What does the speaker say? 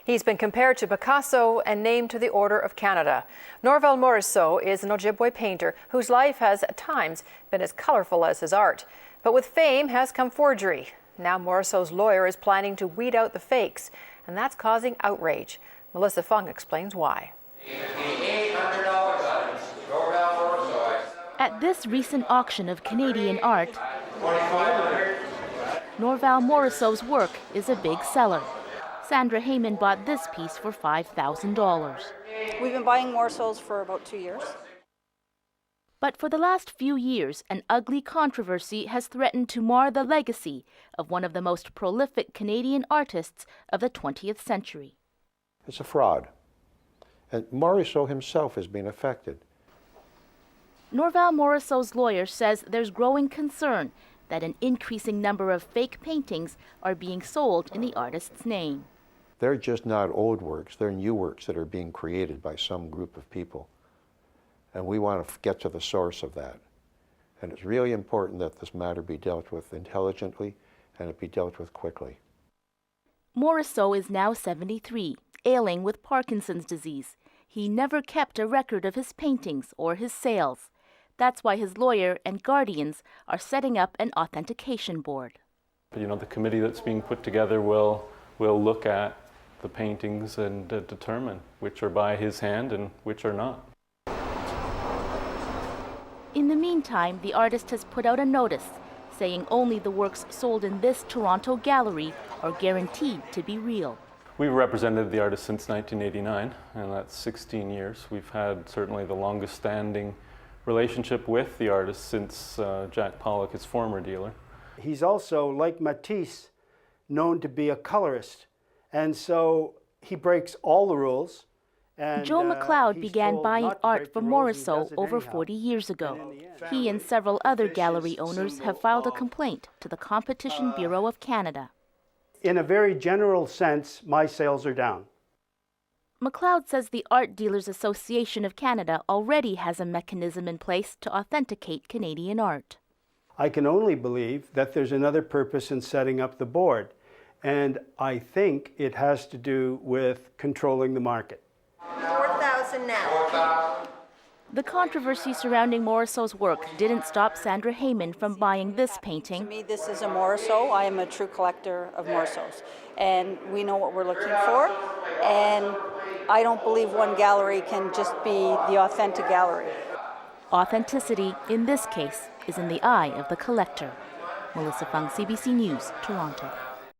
He's been compared to Picasso and named to the Order of Canada. Norval Morrisseau is an Ojibwe painter whose life has at times been as colorful as his art. But with fame has come forgery. Now Morrisseau's lawyer is planning to weed out the fakes, and that's causing outrage. Melissa Fung explains why. At this recent auction of Canadian art, Norval Morrisseau's work is a big seller. Sandra Heyman bought this piece for $5,000. We've been buying Morrisseaus for about 2 years. But for the last few years, an ugly controversy has threatened to mar the legacy of one of the most prolific Canadian artists of the 20th century. It's a fraud. And Morrisseau himself has been affected. Norval Morrisseau's lawyer says there's growing concern that an increasing number of fake paintings are being sold in the artist's name. They're just not old works, they're new works that are being created by some group of people. And we want to get to the source of that. And it's really important that this matter be dealt with intelligently and it be dealt with quickly. Morrisseau is now 73, ailing with Parkinson's disease. He never kept a record of his paintings or his sales. That's why his lawyer and guardians are setting up an authentication board. You know, the committee that's being put together will look at the paintings and determine which are by his hand and which are not. In the meantime, the artist has put out a notice saying only the works sold in this Toronto gallery are guaranteed to be real. We've represented the artist since 1989, and that's 16 years. We've had certainly the longest standing relationship with the artist since Jack Pollock, his former dealer. He's also, like Matisse, known to be a colorist, and so he breaks all the rules. And, Joe McLeod began buying art from Morrisseau over 40 years ago. He and several other gallery owners have filed a complaint to the Competition Bureau of Canada. In a very general sense, my sales are down. McLeod says the Art Dealers Association of Canada already has a mechanism in place to authenticate Canadian art. I can only believe that there's another purpose in setting up the board, and I think it has to do with controlling the market. 4,000 now. The controversy surrounding Morrisseau's work didn't stop Sandra Heyman from buying this painting. To me, this is a Morrisseau. I am a true collector of Morrisseaus, and we know what we're looking for. And I don't believe one gallery can just be the authentic gallery. Authenticity, in this case, is in the eye of the collector. Melissa Fung, CBC News, Toronto.